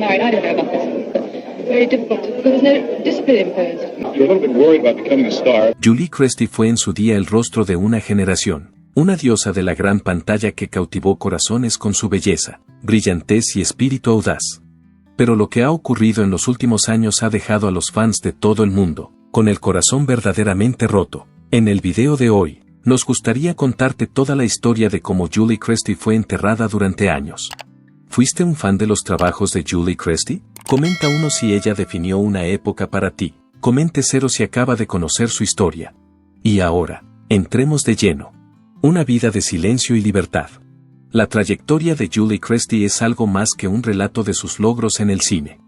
married, I don't know about this. Very difficult because there was no discipline imposed. You're a little bit worried about becoming a star. Julie Christie fue en su día el rostro de una generación, una diosa de la gran pantalla que cautivó corazones con su belleza, brillantez y espíritu audaz. Pero lo que ha ocurrido en los últimos años ha dejado a los fans de todo el mundo con el corazón verdaderamente roto. En el video de hoy, nos gustaría contarte toda la historia de cómo Julie Christie fue enterrada durante años. ¿Fuiste un fan de los trabajos de Julie Christie? Comenta 1 si ella definió una época para ti. Comente 0 si acaba de conocer su historia. Y ahora, entremos de lleno. Una vida de silencio y libertad. La trayectoria de Julie Christie es algo más que un relato de sus logros en el cine.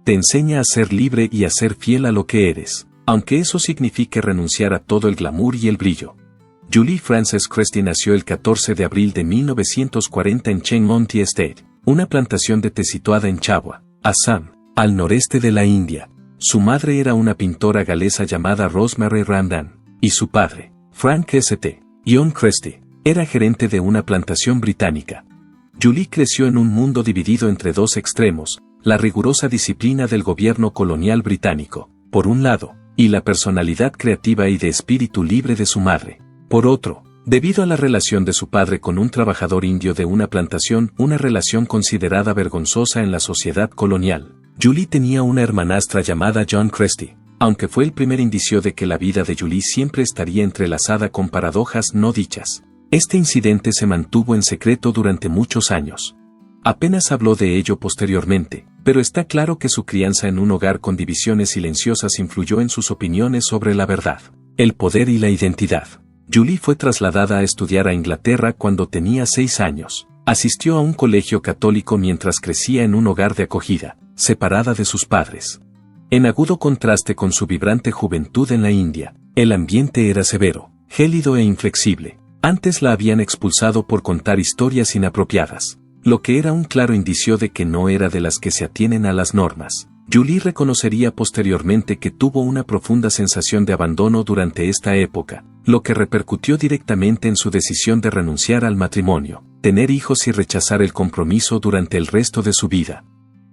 Te enseña a ser libre y a ser fiel a lo que eres, aunque eso signifique renunciar a todo el glamour y el brillo. Julie Frances Christie nació el 14 de abril de 1940 en Chengmonti Estate, una plantación de té situada en Chhabua, Assam, al noreste de la India. Su madre era una pintora galesa llamada Rosemary Ramdan, y su padre, Frank St. John Christie, era gerente de una plantación británica. Julie creció en un mundo dividido entre dos extremos, la rigurosa disciplina del gobierno colonial británico, por un lado, y la personalidad creativa y de espíritu libre de su madre, por otro. Debido a la relación de su padre con un trabajador indio de una plantación, una relación considerada vergonzosa en la sociedad colonial, Julie tenía una hermanastra llamada John Christie, aunque fue el primer indicio de que la vida de Julie siempre estaría entrelazada con paradojas no dichas. Este incidente se mantuvo en secreto durante muchos años. Apenas habló de ello posteriormente, pero está claro que su crianza en un hogar con divisiones silenciosas influyó en sus opiniones sobre la verdad, el poder y la identidad. Julie fue trasladada a estudiar a Inglaterra cuando tenía 6 años. Asistió a un colegio católico mientras crecía en un hogar de acogida, separada de sus padres. En agudo contraste con su vibrante juventud en la India, el ambiente era severo, gélido e inflexible. Antes la habían expulsado por contar historias inapropiadas, lo que era un claro indicio de que no era de las que se atienen a las normas. Julie reconocería posteriormente que tuvo una profunda sensación de abandono durante esta época, lo que repercutió directamente en su decisión de renunciar al matrimonio, tener hijos y rechazar el compromiso durante el resto de su vida.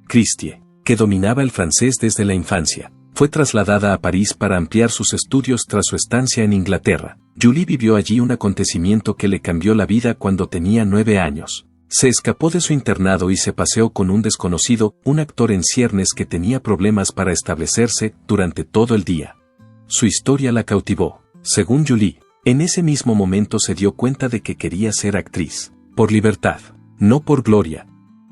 Christie, que dominaba el francés desde la infancia, fue trasladada a París para ampliar sus estudios tras su estancia en Inglaterra. Julie vivió allí un acontecimiento que le cambió la vida cuando tenía 9 años. Se escapó de su internado y se paseó con un desconocido, un actor en ciernes que tenía problemas para establecerse durante todo el día. Su historia la cautivó. Según Julie, en ese mismo momento se dio cuenta de que quería ser actriz, por libertad, no por gloria.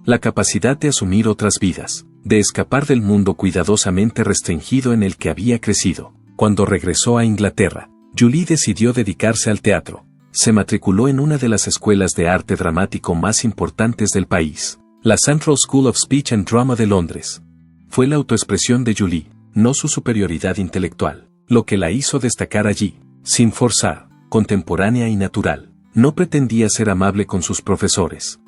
La capacidad de asumir otras vidas, de escapar del mundo cuidadosamente restringido en el que había crecido. Cuando regresó a Inglaterra, Julie decidió dedicarse al teatro. Se matriculó en una de las escuelas de arte dramático más importantes del país, la Central School of Speech and Drama de Londres. Fue la autoexpresión de Julie, no su superioridad intelectual, lo que la hizo destacar allí, sin forzar, contemporánea y natural. No pretendía ser amable con sus profesores.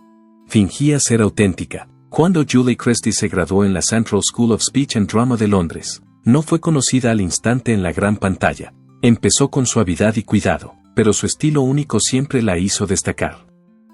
Fingía ser auténtica. Cuando Julie Christie se graduó en la Central School of Speech and Drama de Londres, no fue conocida al instante en la gran pantalla. Empezó con suavidad y cuidado, pero su estilo único siempre la hizo destacar.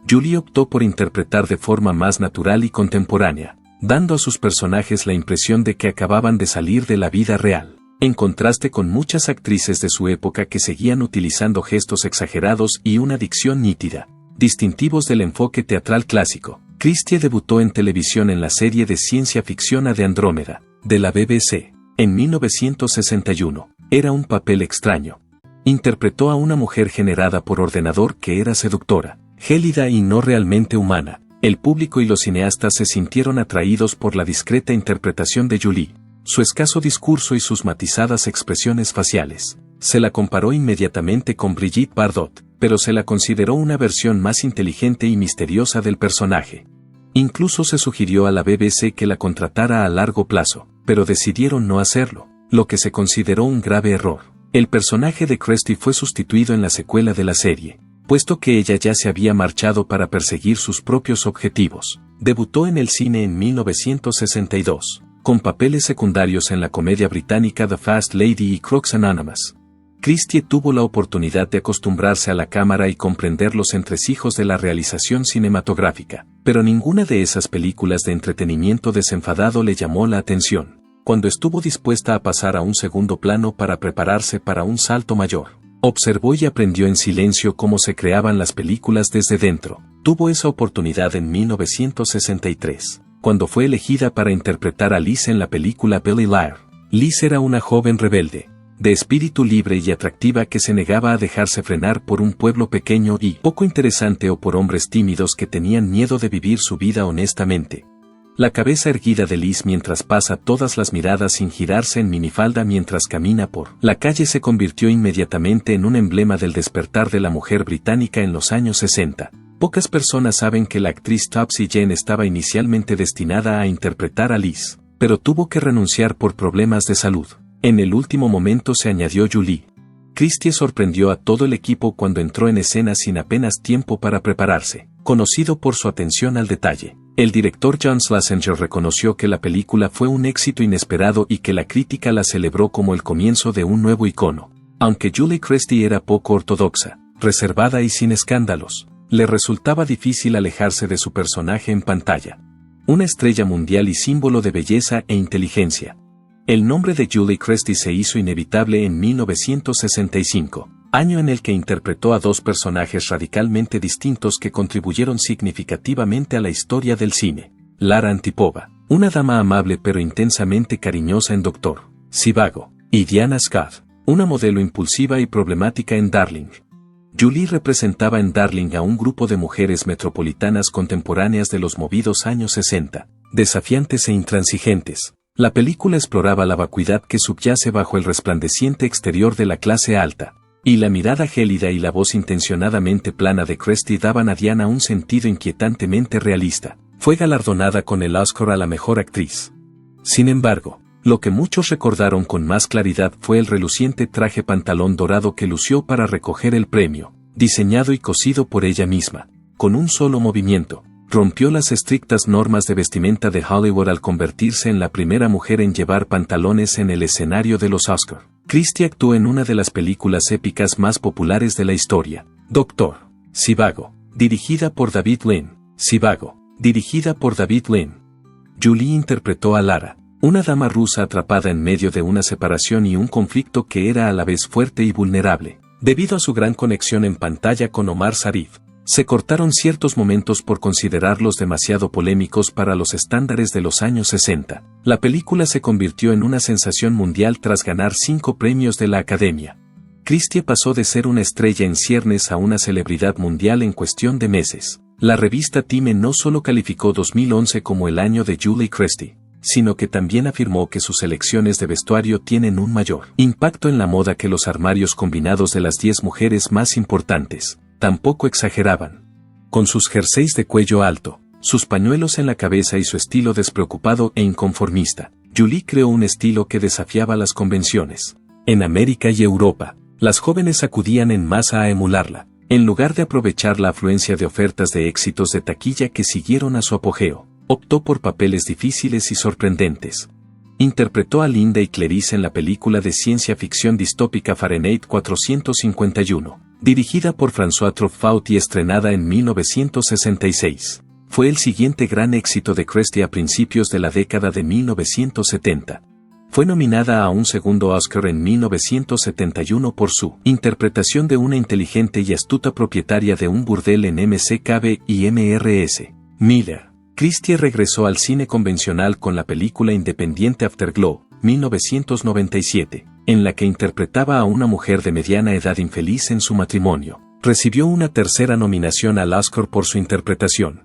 Julie optó por interpretar de forma más natural y contemporánea, dando a sus personajes la impresión de que acababan de salir de la vida real, en contraste con muchas actrices de su época que seguían utilizando gestos exagerados y una dicción nítida, distintivos del enfoque teatral clásico. Christie debutó en televisión en la serie de ciencia ficción de Andrómeda, de la BBC, en 1961. Era un papel extraño. Interpretó a una mujer generada por ordenador que era seductora, gélida y no realmente humana. El público y los cineastas se sintieron atraídos por la discreta interpretación de Julie, su escaso discurso y sus matizadas expresiones faciales. Se la comparó inmediatamente con Brigitte Bardot, pero se la consideró una versión más inteligente y misteriosa del personaje. Incluso se sugirió a la BBC que la contratara a largo plazo, pero decidieron no hacerlo, lo que se consideró un grave error. El personaje de Christie fue sustituido en la secuela de la serie, puesto que ella ya se había marchado para perseguir sus propios objetivos. Debutó en el cine en 1962, con papeles secundarios en la comedia británica The Fast Lady y Crooks Anonymous. Christie tuvo la oportunidad de acostumbrarse a la cámara y comprender los entresijos de la realización cinematográfica. Pero ninguna de esas películas de entretenimiento desenfadado le llamó la atención, cuando estuvo dispuesta a pasar a un segundo plano para prepararse para un salto mayor. Observó y aprendió en silencio cómo se creaban las películas desde dentro. Tuvo esa oportunidad en 1963, cuando fue elegida para interpretar a Liz en la película Billy Liar. Liz era una joven rebelde, de espíritu libre y atractiva que se negaba a dejarse frenar por un pueblo pequeño y poco interesante o por hombres tímidos que tenían miedo de vivir su vida honestamente. La cabeza erguida de Liz mientras pasa todas las miradas sin girarse en minifalda mientras camina por la calle se convirtió inmediatamente en un emblema del despertar de la mujer británica en los años 60. Pocas personas saben que la actriz Topsy Jane estaba inicialmente destinada a interpretar a Liz, pero tuvo que renunciar por problemas de salud. En el último momento se añadió Julie. Christie sorprendió a todo el equipo cuando entró en escena sin apenas tiempo para prepararse, conocido por su atención al detalle. El director John Schlesinger reconoció que la película fue un éxito inesperado y que la crítica la celebró como el comienzo de un nuevo icono. Aunque Julie Christie era poco ortodoxa, reservada y sin escándalos, le resultaba difícil alejarse de su personaje en pantalla. Una estrella mundial y símbolo de belleza e inteligencia. El nombre de Julie Christie se hizo inevitable en 1965, año en el que interpretó a dos personajes radicalmente distintos que contribuyeron significativamente a la historia del cine. Lara Antipova, una dama amable pero intensamente cariñosa en Dr. Zhivago, y Diana Scott, una modelo impulsiva y problemática en Darling. Julie representaba en Darling a un grupo de mujeres metropolitanas contemporáneas de los movidos años 60, desafiantes e intransigentes. La película exploraba la vacuidad que subyace bajo el resplandeciente exterior de la clase alta, y la mirada gélida y la voz intencionadamente plana de Christie daban a Diana un sentido inquietantemente realista. Fue galardonada con el Oscar a la mejor actriz. Sin embargo, lo que muchos recordaron con más claridad fue el reluciente traje pantalón dorado que lució para recoger el premio, diseñado y cosido por ella misma. Con un solo movimiento, rompió las estrictas normas de vestimenta de Hollywood al convertirse en la primera mujer en llevar pantalones en el escenario de los Oscar. Christie actuó en una de las películas épicas más populares de la historia, Dr. Zhivago, dirigida por David Lean. Zhivago, dirigida por David Lean. Julie interpretó a Lara, una dama rusa atrapada en medio de una separación y un conflicto que era a la vez fuerte y vulnerable. Debido a su gran conexión en pantalla con Omar Sharif, se cortaron ciertos momentos por considerarlos demasiado polémicos para los estándares de los años 60. La película se convirtió en una sensación mundial tras ganar 5 premios de la Academia. Christie pasó de ser una estrella en ciernes a una celebridad mundial en cuestión de meses. La revista Time no solo calificó 2011 como el año de Julie Christie, sino que también afirmó que sus elecciones de vestuario tienen un mayor impacto en la moda que los armarios combinados de las 10 mujeres más importantes. Tampoco exageraban. Con sus jerseys de cuello alto, sus pañuelos en la cabeza y su estilo despreocupado e inconformista, Julie creó un estilo que desafiaba las convenciones. En América y Europa, las jóvenes acudían en masa a emularla, en lugar de aprovechar la afluencia de ofertas de éxitos de taquilla que siguieron a su apogeo. Optó por papeles difíciles y sorprendentes. Interpretó a Linda y Clarice en la película de ciencia ficción distópica Fahrenheit 451, dirigida por François Truffaut y estrenada en 1966. Fue el siguiente gran éxito de Christie a principios de la década de 1970. Fue nominada a un segundo Oscar en 1971 por su interpretación de una inteligente y astuta propietaria de un burdel en MCCB y MRS. Miller. Christie regresó al cine convencional con la película independiente Afterglow, 1997, en la que interpretaba a una mujer de mediana edad infeliz en su matrimonio. Recibió una tercera nominación al Oscar por su interpretación.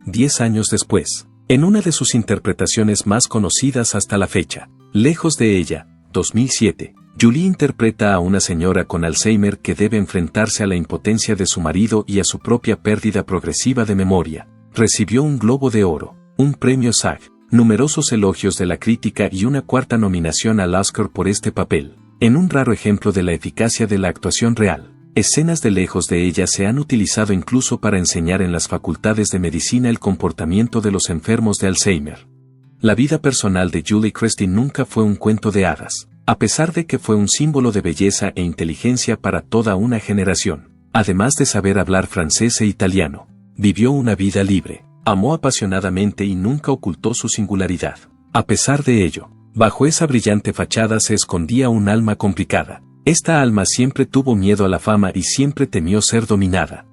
10 años después, en una de sus interpretaciones más conocidas hasta la fecha, Lejos de ella, 2007, Julie interpreta a una señora con Alzheimer que debe enfrentarse a la impotencia de su marido y a su propia pérdida progresiva de memoria. Recibió un Globo de Oro, un premio SAG, numerosos elogios de la crítica y una cuarta nominación al Oscar por este papel. En un raro ejemplo de la eficacia de la actuación real, escenas de Lejos de ella se han utilizado incluso para enseñar en las facultades de medicina el comportamiento de los enfermos de Alzheimer. La vida personal de Julie Christie nunca fue un cuento de hadas, a pesar de que fue un símbolo de belleza e inteligencia para toda una generación. Además de saber hablar francés e italiano, vivió una vida libre, Amó apasionadamente y nunca ocultó su singularidad. A pesar de ello, bajo esa brillante fachada se escondía un alma complicada. Esta alma siempre tuvo miedo a la fama y siempre temió ser dominada.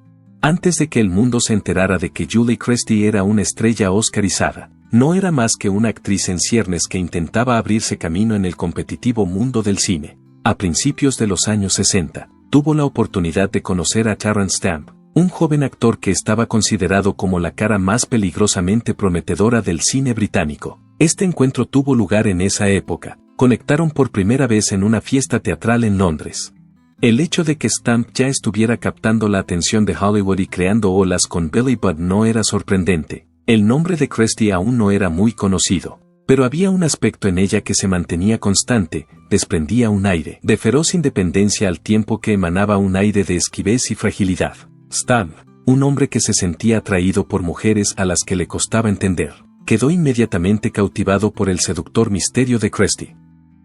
Antes de que el mundo se enterara de que Julie Christie era una estrella oscarizada, no era más que una actriz en ciernes que intentaba abrirse camino en el competitivo mundo del cine. A principios de los años 60, tuvo la oportunidad de conocer a Terence Stamp, un joven actor que estaba considerado como la cara más peligrosamente prometedora del cine británico. Este encuentro tuvo lugar en esa época. Conectaron por primera vez en una fiesta teatral en Londres. El hecho de que Stamp ya estuviera captando la atención de Hollywood y creando olas con Billy Budd no era sorprendente. El nombre de Christie aún no era muy conocido, pero había un aspecto en ella que se mantenía constante, desprendía un aire de feroz independencia al tiempo que emanaba un aire de esquivez y fragilidad. Stamp, un hombre que se sentía atraído por mujeres a las que le costaba entender, quedó inmediatamente cautivado por el seductor misterio de Christie.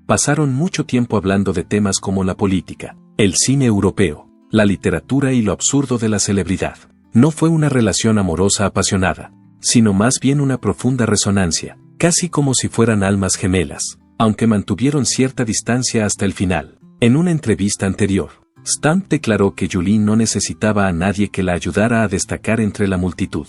Pasaron mucho tiempo hablando de temas como la política, el cine europeo, la literatura y lo absurdo de la celebridad. No fue una relación amorosa apasionada, sino más bien una profunda resonancia, casi como si fueran almas gemelas, aunque mantuvieron cierta distancia hasta el final. En una entrevista anterior, Stamp declaró que Julie no necesitaba a nadie que la ayudara a destacar entre la multitud.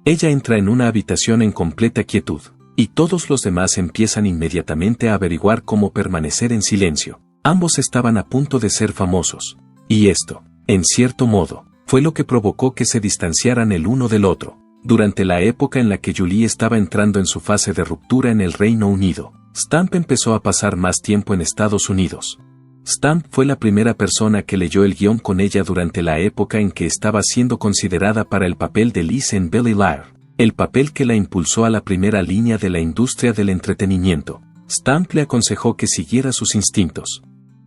Ella entra en una habitación en completa quietud, y todos los demás empiezan inmediatamente a averiguar cómo permanecer en silencio. Ambos estaban a punto de ser famosos, y esto, en cierto modo, fue lo que provocó que se distanciaran el uno del otro. Durante la época en la que Julie estaba entrando en su fase de ruptura en el Reino Unido, Stamp empezó a pasar más tiempo en Estados Unidos. Stamp fue la primera persona que leyó el guión con ella durante la época en que estaba siendo considerada para el papel de Liz en Billy Liar, el papel que la impulsó a la primera línea de la industria del entretenimiento. Stamp le aconsejó que siguiera sus instintos.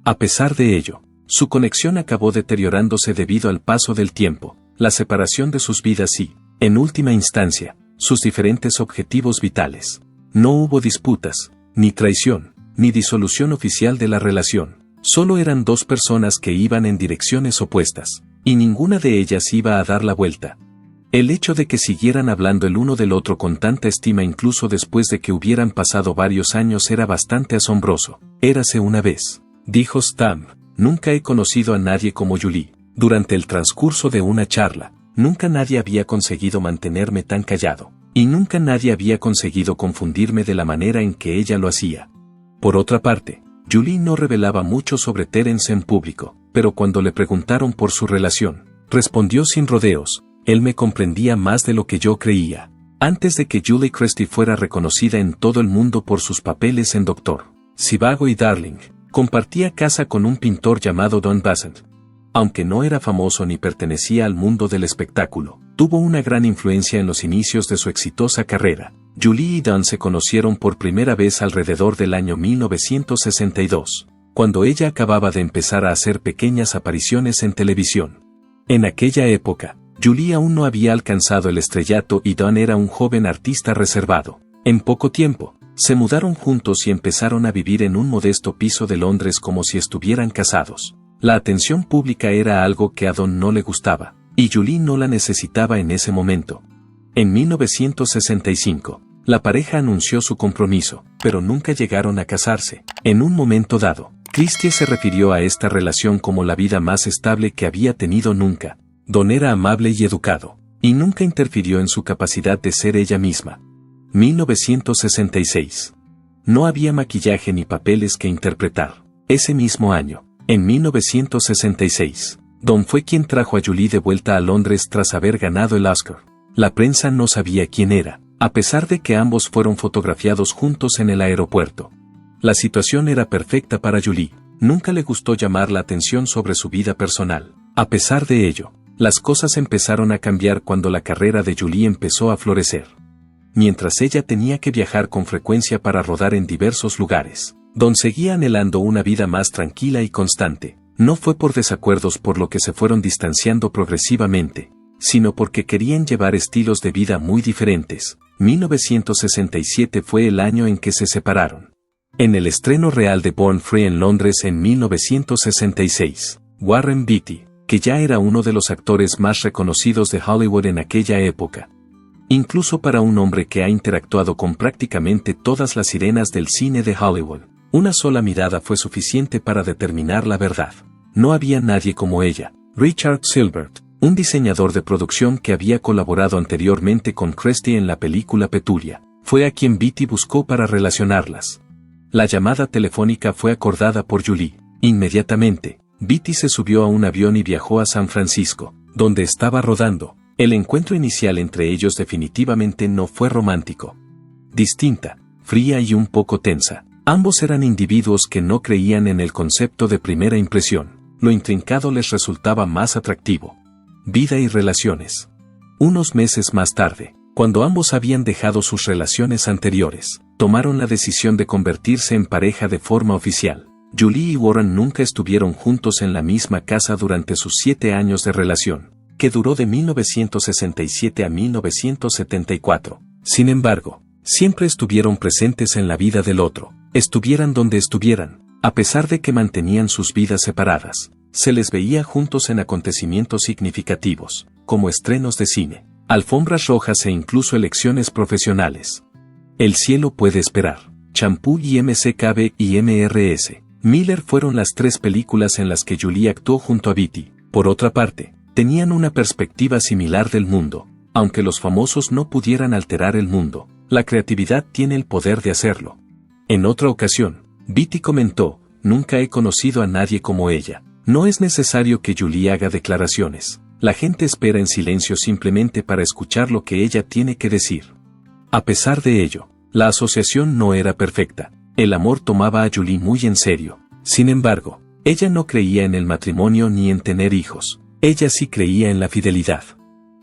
A pesar de ello, su conexión acabó deteriorándose debido al paso del tiempo, la separación de sus vidas y, en última instancia, sus diferentes objetivos vitales. No hubo disputas, ni traición, ni disolución oficial de la relación. Solo eran dos personas que iban en direcciones opuestas, y ninguna de ellas iba a dar la vuelta. El hecho de que siguieran hablando el uno del otro con tanta estima incluso después de que hubieran pasado varios años era bastante asombroso. Érase una vez, dijo Stamp, nunca he conocido a nadie como Julie. Durante el transcurso de una charla, nunca nadie había conseguido mantenerme tan callado, y nunca nadie había conseguido confundirme de la manera en que ella lo hacía. Por otra parte, Julie no revelaba mucho sobre Terence en público, pero cuando le preguntaron por su relación, respondió sin rodeos, él me comprendía más de lo que yo creía. Antes de que Julie Christie fuera reconocida en todo el mundo por sus papeles en Doctor Zhivago y Darling, compartía casa con un pintor llamado Don Bassett. Aunque no era famoso ni pertenecía al mundo del espectáculo, tuvo una gran influencia en los inicios de su exitosa carrera. Julie y Don se conocieron por primera vez alrededor del año 1962, cuando ella acababa de empezar a hacer pequeñas apariciones en televisión. En aquella época, Julie aún no había alcanzado el estrellato y Don era un joven artista reservado. En poco tiempo, se mudaron juntos y empezaron a vivir en un modesto piso de Londres como si estuvieran casados. La atención pública era algo que a Don no le gustaba, y Julie no la necesitaba en ese momento. En 1965, la pareja anunció su compromiso, pero nunca llegaron a casarse. En un momento dado, Christie se refirió a esta relación como la vida más estable que había tenido nunca. Don era amable y educado, y nunca interfirió en su capacidad de ser ella misma. 1966. No había maquillaje ni papeles que interpretar. Ese mismo año, en 1966, Don fue quien trajo a Julie de vuelta a Londres tras haber ganado el Oscar. La prensa no sabía quién era, a pesar de que ambos fueron fotografiados juntos en el aeropuerto. La situación era perfecta para Julie. Nunca le gustó llamar la atención sobre su vida personal. A pesar de ello, las cosas empezaron a cambiar cuando la carrera de Julie empezó a florecer. Mientras ella tenía que viajar con frecuencia para rodar en diversos lugares, Don seguía anhelando una vida más tranquila y constante. No fue por desacuerdos por lo que se fueron distanciando progresivamente, sino porque querían llevar estilos de vida muy diferentes. 1967 fue el año en que se separaron. En el estreno real de Born Free en Londres en 1966, Warren Beatty, que ya era uno de los actores más reconocidos de Hollywood en aquella época, incluso para un hombre que ha interactuado con prácticamente todas las sirenas del cine de Hollywood. Una sola mirada fue suficiente para determinar la verdad. No había nadie como ella. Richard Silbert, un diseñador de producción que había colaborado anteriormente con Christie en la película Petulia, fue a quien Beatty buscó para relacionarlas. La llamada telefónica fue acordada por Julie. Inmediatamente, Beatty se subió a un avión y viajó a San Francisco, donde estaba rodando. El encuentro inicial entre ellos definitivamente no fue romántico. Distinta, fría y un poco tensa. Ambos eran individuos que no creían en el concepto de primera impresión. Lo intrincado les resultaba más atractivo. Vida y relaciones. Unos meses más tarde, cuando ambos habían dejado sus relaciones anteriores, tomaron la decisión de convertirse en pareja de forma oficial. Julie y Warren nunca estuvieron juntos en la misma casa durante sus 7 años de relación, que duró de 1967 a 1974. Sin embargo, siempre estuvieron presentes en la vida del otro, estuvieran donde estuvieran, a pesar de que mantenían sus vidas separadas. Se les veía juntos en acontecimientos significativos, como estrenos de cine, alfombras rojas e incluso elecciones profesionales. El cielo puede esperar, Champú y MCKB y MRS. Miller fueron las 3 películas en las que Julie actuó junto a Beatty. Por otra parte, tenían una perspectiva similar del mundo. Aunque los famosos no pudieran alterar el mundo, la creatividad tiene el poder de hacerlo. En otra ocasión, Beatty comentó: nunca he conocido a nadie como ella. No es necesario que Julie haga declaraciones. La gente espera en silencio simplemente para escuchar lo que ella tiene que decir. A pesar de ello, la asociación no era perfecta. El amor tomaba a Julie muy en serio. Sin embargo, ella no creía en el matrimonio ni en tener hijos. Ella sí creía en la fidelidad.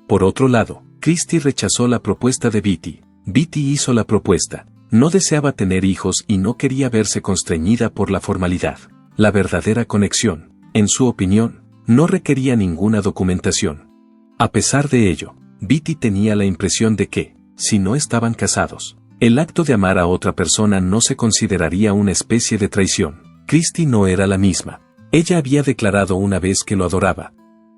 Por otro lado, Christie rechazó la propuesta de Beatty. Beatty hizo la propuesta. No deseaba tener hijos y no quería verse constreñida por la formalidad. La verdadera conexión, en su opinión, no requería ninguna documentación. A pesar de ello, Beatty tenía la impresión de que, si no estaban casados, el acto de amar a otra persona no se consideraría una especie de traición. Christie no era la misma. Ella había declarado una vez que lo adoraba.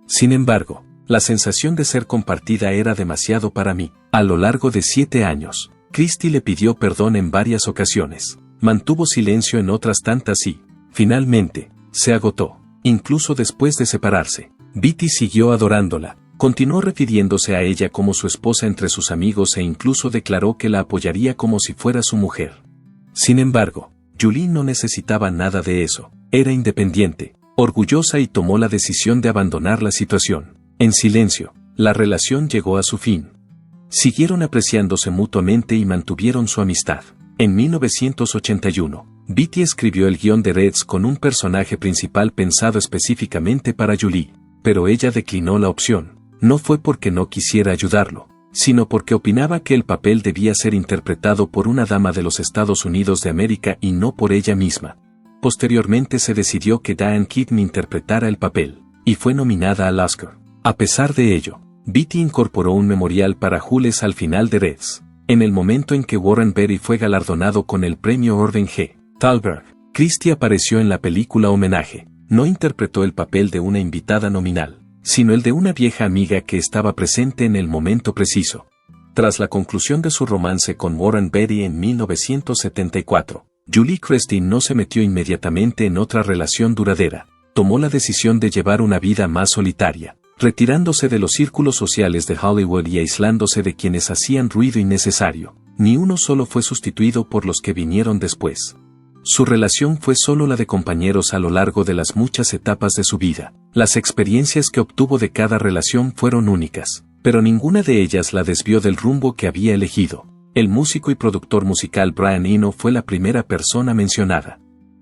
Sin embargo, la sensación de ser compartida era demasiado para mí. A lo largo de 7 años, Christie le pidió perdón en varias ocasiones. Mantuvo silencio en otras tantas y, finalmente, se agotó. Incluso después de separarse, Beatty siguió adorándola. Continuó refiriéndose a ella como su esposa entre sus amigos e incluso declaró que la apoyaría como si fuera su mujer. Sin embargo, Julie no necesitaba nada de eso. Era independiente, orgullosa y tomó la decisión de abandonar la situación. En silencio, la relación llegó a su fin. Siguieron apreciándose mutuamente y mantuvieron su amistad. En 1981, Beatty escribió el guión de Reds con un personaje principal pensado específicamente para Julie, pero ella declinó la opción. No fue porque no quisiera ayudarlo, sino porque opinaba que el papel debía ser interpretado por una dama de los Estados Unidos de América y no por ella misma. Posteriormente se decidió que Diane Keaton interpretara el papel, y fue nominada al Oscar. A pesar de ello, Beatty incorporó un memorial para Jules al final de Reds. En el momento en que Warren Beatty fue galardonado con el premio Orden G. Thalberg, Christie apareció en la película homenaje. No interpretó el papel de una invitada nominal, sino el de una vieja amiga que estaba presente en el momento preciso. Tras la conclusión de su romance con Warren Beatty en 1974, Julie Christie no se metió inmediatamente en otra relación duradera. Tomó la decisión de llevar una vida más solitaria, retirándose de los círculos sociales de Hollywood y aislándose de quienes hacían ruido innecesario. Ni uno solo fue sustituido por los que vinieron después. Su relación fue solo la de compañeros a lo largo de las muchas etapas de su vida. Las experiencias que obtuvo de cada relación fueron únicas, pero ninguna de ellas la desvió del rumbo que había elegido. El músico y productor musical Brian Eno fue la primera persona mencionada.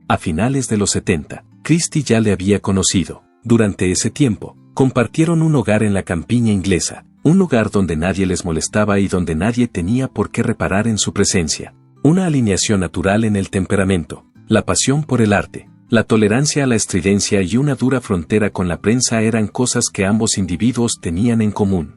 A finales de los 70, Christie ya le había conocido. Durante ese tiempo, compartieron un hogar en la campiña inglesa, un lugar donde nadie les molestaba y donde nadie tenía por qué reparar en su presencia. Una alineación natural en el temperamento, la pasión por el arte, la tolerancia a la estridencia y una dura frontera con la prensa eran cosas que ambos individuos tenían en común.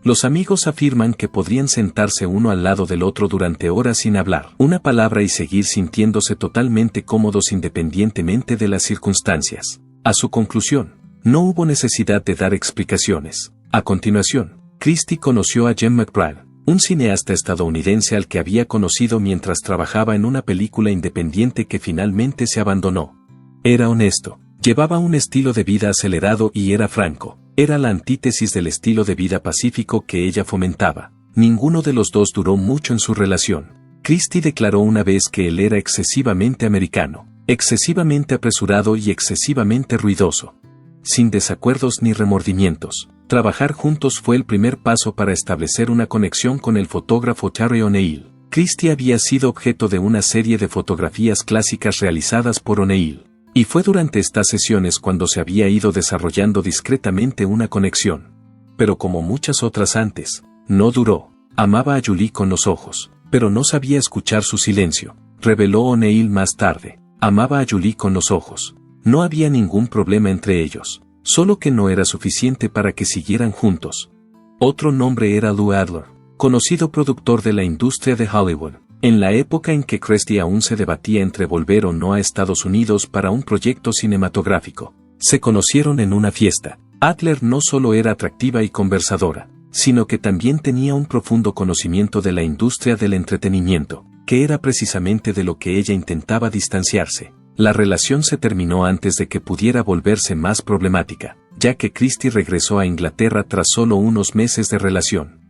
Los amigos afirman que podrían sentarse uno al lado del otro durante horas sin hablar una palabra y seguir sintiéndose totalmente cómodos independientemente de las circunstancias. A su conclusión, no hubo necesidad de dar explicaciones. A continuación, Christie conoció a Jem McBride, un cineasta estadounidense al que había conocido mientras trabajaba en una película independiente que finalmente se abandonó. Era honesto, llevaba un estilo de vida acelerado y era franco. Era la antítesis del estilo de vida pacífico que ella fomentaba. Ninguno de los dos duró mucho en su relación. Christie declaró una vez que él era excesivamente americano, excesivamente apresurado y excesivamente ruidoso. Sin desacuerdos ni remordimientos, trabajar juntos fue el primer paso para establecer una conexión con el fotógrafo Terry O'Neill. Christie había sido objeto de una serie de fotografías clásicas realizadas por O'Neill, y fue durante estas sesiones cuando se había ido desarrollando discretamente una conexión. Pero como muchas otras antes, no duró. Amaba a Julie con los ojos, pero no sabía escuchar su silencio, reveló O'Neill más tarde. Amaba a Julie con los ojos. No había ningún problema entre ellos, solo que no era suficiente para que siguieran juntos. Otro nombre era Lou Adler, conocido productor de la industria de Hollywood, en la época en que Christie aún se debatía entre volver o no a Estados Unidos para un proyecto cinematográfico. Se conocieron en una fiesta. Adler no solo era atractiva y conversadora, sino que también tenía un profundo conocimiento de la industria del entretenimiento, que era precisamente de lo que ella intentaba distanciarse. La relación se terminó antes de que pudiera volverse más problemática, ya que Christie regresó a Inglaterra tras solo unos meses de relación.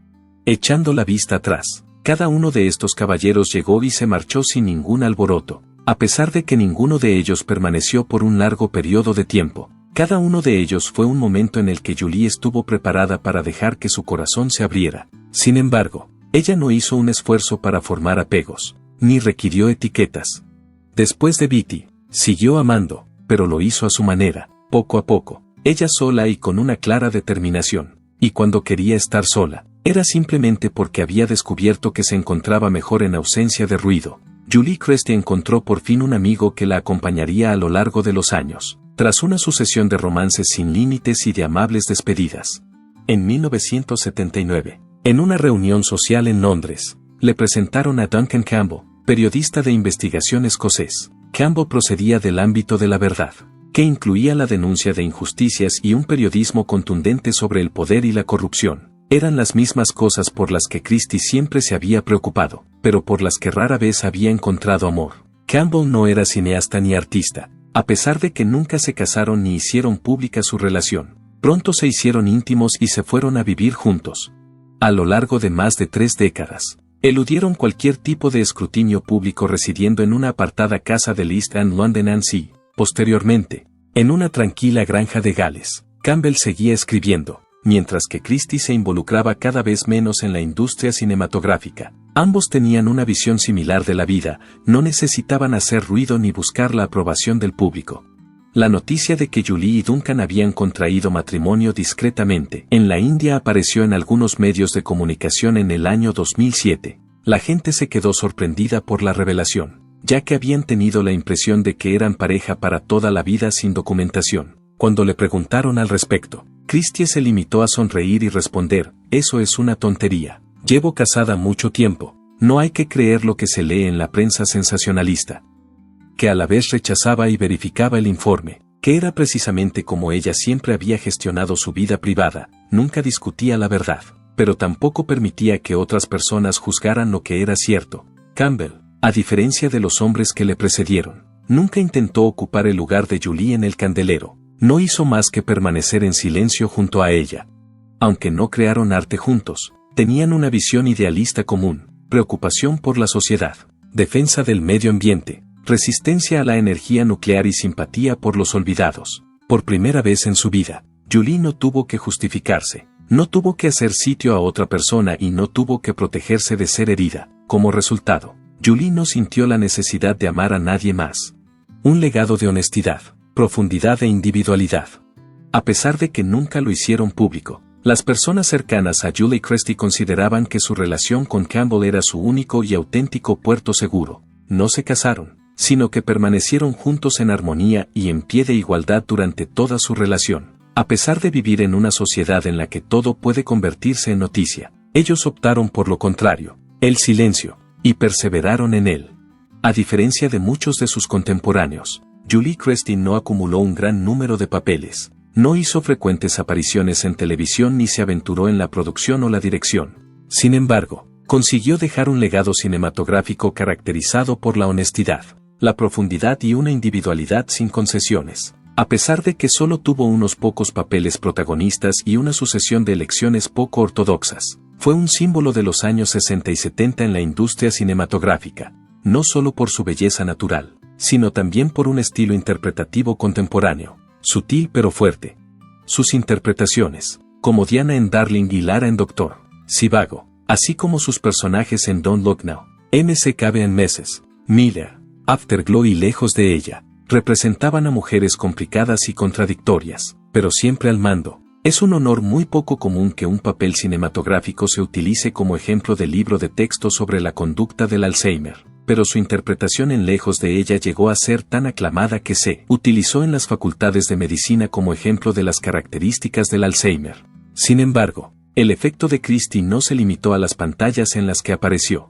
Echando la vista atrás, cada uno de estos caballeros llegó y se marchó sin ningún alboroto, a pesar de que ninguno de ellos permaneció por un largo periodo de tiempo. Cada uno de ellos fue un momento en el que Julie estuvo preparada para dejar que su corazón se abriera. Sin embargo, ella no hizo un esfuerzo para formar apegos, ni requirió etiquetas. Después de Beatty, siguió amando, pero lo hizo a su manera, poco a poco, ella sola y con una clara determinación. Y cuando quería estar sola, era simplemente porque había descubierto que se encontraba mejor en ausencia de ruido. Julie Christie encontró por fin un amigo que la acompañaría a lo largo de los años, tras una sucesión de romances sin límites y de amables despedidas. En 1979, en una reunión social en Londres, le presentaron a Duncan Campbell, periodista de investigación escocés. Campbell procedía del ámbito de la verdad, que incluía la denuncia de injusticias y un periodismo contundente sobre el poder y la corrupción. Eran las mismas cosas por las que Christie siempre se había preocupado, pero por las que rara vez había encontrado amor. Campbell no era cineasta ni artista, a pesar de que nunca se casaron ni hicieron pública su relación. Pronto se hicieron íntimos y se fueron a vivir juntos. A lo largo de más de 3 décadas, eludieron cualquier tipo de escrutinio público residiendo en una apartada casa del East End London-on-Sea. Posteriormente, en una tranquila granja de Gales, Campbell seguía escribiendo, mientras que Christie se involucraba cada vez menos en la industria cinematográfica. Ambos tenían una visión similar de la vida, no necesitaban hacer ruido ni buscar la aprobación del público. La noticia de que Julie y Duncan habían contraído matrimonio discretamente en la India apareció en algunos medios de comunicación en el año 2007. La gente se quedó sorprendida por la revelación, ya que habían tenido la impresión de que eran pareja para toda la vida sin documentación. Cuando le preguntaron al respecto, Christie se limitó a sonreír y responder, «Eso es una tontería. Llevo casada mucho tiempo, no hay que creer lo que se lee en la prensa sensacionalista». Que a la vez rechazaba y verificaba el informe, que era precisamente como ella siempre había gestionado su vida privada, nunca discutía la verdad, pero tampoco permitía que otras personas juzgaran lo que era cierto. Campbell, a diferencia de los hombres que le precedieron, nunca intentó ocupar el lugar de Julie en el candelero, no hizo más que permanecer en silencio junto a ella. Aunque no crearon arte juntos, tenían una visión idealista común, preocupación por la sociedad, defensa del medio ambiente, resistencia a la energía nuclear y simpatía por los olvidados. Por primera vez en su vida, Julie no tuvo que justificarse, no tuvo que hacer sitio a otra persona y no tuvo que protegerse de ser herida. Como resultado, Julie no sintió la necesidad de amar a nadie más. Un legado de honestidad, profundidad e individualidad. A pesar de que nunca lo hicieron público, las personas cercanas a Julie Christie consideraban que su relación con Campbell era su único y auténtico puerto seguro. No se casaron, sino que permanecieron juntos en armonía y en pie de igualdad durante toda su relación. A pesar de vivir en una sociedad en la que todo puede convertirse en noticia, ellos optaron por lo contrario, el silencio, y perseveraron en él. A diferencia de muchos de sus contemporáneos, Julie Christie no acumuló un gran número de papeles, no hizo frecuentes apariciones en televisión ni se aventuró en la producción o la dirección. Sin embargo, Consiguió dejar un legado cinematográfico caracterizado por la honestidad, la profundidad y una individualidad sin concesiones. A pesar de que solo tuvo unos pocos papeles protagonistas y una sucesión de elecciones poco ortodoxas, fue un símbolo de los años 60 y 70 en la industria cinematográfica, no solo por su belleza natural, sino también por un estilo interpretativo contemporáneo, sutil pero fuerte. Sus interpretaciones, como Diana en Darling y Lara en Doctor Zhivago, así como sus personajes en Don't Look Now, M.C. en Meses, Miller, Afterglow y Lejos de ella, representaban a mujeres complicadas y contradictorias, pero siempre al mando. Es un honor muy poco común que un papel cinematográfico se utilice como ejemplo de libro de texto sobre la conducta del Alzheimer, pero su interpretación en Lejos de ella llegó a ser tan aclamada que se utilizó en las facultades de medicina como ejemplo de las características del Alzheimer. Sin embargo, el efecto de Christie no se limitó a las pantallas en las que apareció.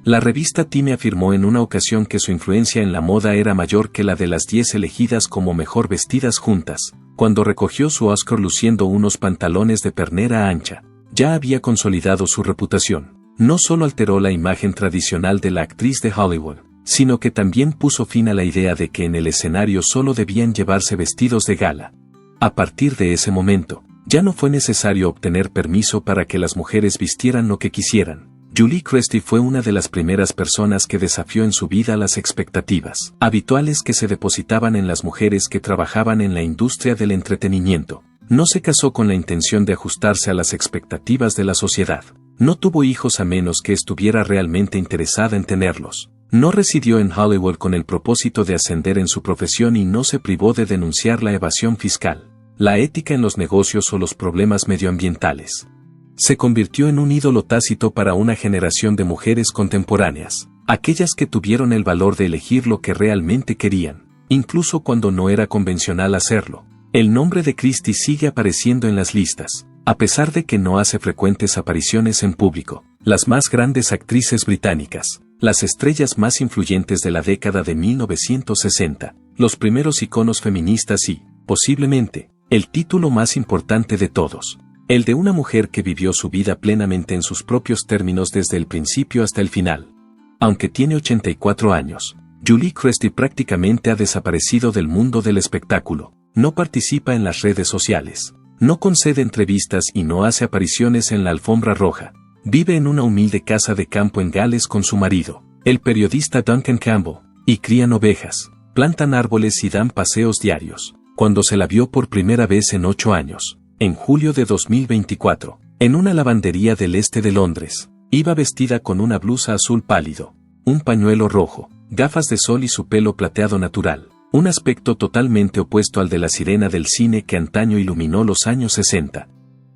La revista Time afirmó en una ocasión que su influencia en la moda era mayor que la de las 10 elegidas como mejor vestidas juntas, cuando recogió su Oscar luciendo unos pantalones de pernera ancha. Ya había consolidado su reputación. No solo alteró la imagen tradicional de la actriz de Hollywood, sino que también puso fin a la idea de que en el escenario solo debían llevarse vestidos de gala. A partir de ese momento, ya no fue necesario obtener permiso para que las mujeres vistieran lo que quisieran. Julie Christie fue una de las primeras personas que desafió en su vida las expectativas habituales que se depositaban en las mujeres que trabajaban en la industria del entretenimiento. No se casó con la intención de ajustarse a las expectativas de la sociedad. No tuvo hijos a menos que estuviera realmente interesada en tenerlos. No residió en Hollywood con el propósito de ascender en su profesión y no se privó de denunciar la evasión fiscal, la ética en los negocios o los problemas medioambientales. Se convirtió en un ídolo tácito para una generación de mujeres contemporáneas, aquellas que tuvieron el valor de elegir lo que realmente querían, incluso cuando no era convencional hacerlo. El nombre de Christie sigue apareciendo en las listas, a pesar de que no hace frecuentes apariciones en público. Las más grandes actrices británicas, las estrellas más influyentes de la década de 1960, los primeros iconos feministas y, posiblemente, el título más importante de todos, el de una mujer que vivió su vida plenamente en sus propios términos desde el principio hasta el final. Aunque tiene 84 años, Julie Christie prácticamente ha desaparecido del mundo del espectáculo. No participa en las redes sociales, no concede entrevistas y no hace apariciones en la alfombra roja. Vive en una humilde casa de campo en Gales con su marido, el periodista Duncan Campbell, y crían ovejas, plantan árboles y dan paseos diarios. Cuando se la vio por primera vez en 8 años, en julio de 2024, en una lavandería del este de Londres, iba vestida con una blusa azul pálido, un pañuelo rojo, gafas de sol y su pelo plateado natural. Un aspecto totalmente opuesto al de la sirena del cine que antaño iluminó los años 60.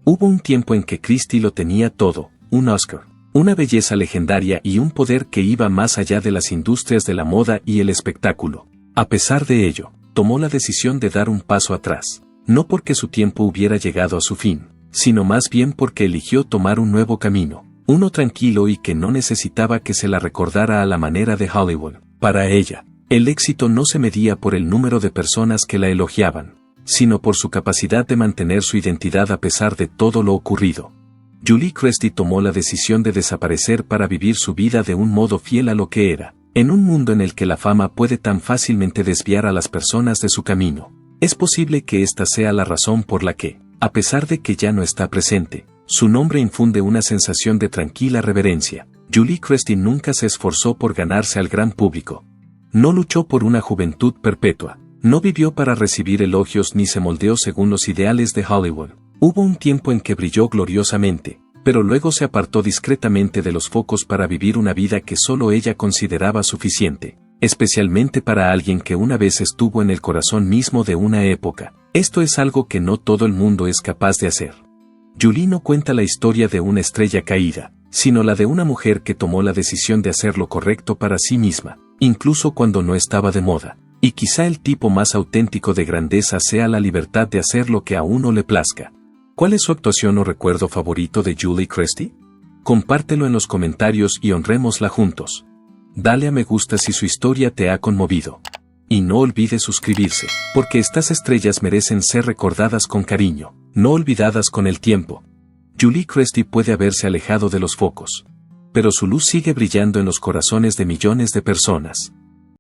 Hubo un tiempo en que Christie lo tenía todo, un Oscar, una belleza legendaria y un poder que iba más allá de las industrias de la moda y el espectáculo. A pesar de ello, tomó la decisión de dar un paso atrás, no porque su tiempo hubiera llegado a su fin, sino más bien porque eligió tomar un nuevo camino, uno tranquilo y que no necesitaba que se la recordara a la manera de Hollywood. Para ella, el éxito no se medía por el número de personas que la elogiaban, sino por su capacidad de mantener su identidad a pesar de todo lo ocurrido. Julie Christie tomó la decisión de desaparecer para vivir su vida de un modo fiel a lo que era, en un mundo en el que la fama puede tan fácilmente desviar a las personas de su camino. Es posible que esta sea la razón por la que, a pesar de que ya no está presente, su nombre infunde una sensación de tranquila reverencia. Julie Christie nunca se esforzó por ganarse al gran público. No luchó por una juventud perpetua, no vivió para recibir elogios ni se moldeó según los ideales de Hollywood. Hubo un tiempo en que brilló gloriosamente, pero luego se apartó discretamente de los focos para vivir una vida que solo ella consideraba suficiente, especialmente para alguien que una vez estuvo en el corazón mismo de una época. Esto es algo que no todo el mundo es capaz de hacer. Julie no cuenta la historia de una estrella caída, sino la de una mujer que tomó la decisión de hacer lo correcto para sí misma, incluso cuando no estaba de moda. Y quizá el tipo más auténtico de grandeza sea la libertad de hacer lo que a uno le plazca. ¿Cuál es su actuación o recuerdo favorito de Julie Christie? Compártelo en los comentarios y honrémosla juntos. Dale a me gusta si su historia te ha conmovido. Y no olvides suscribirse, porque estas estrellas merecen ser recordadas con cariño, no olvidadas con el tiempo. Julie Christie puede haberse alejado de los focos, pero su luz sigue brillando en los corazones de millones de personas.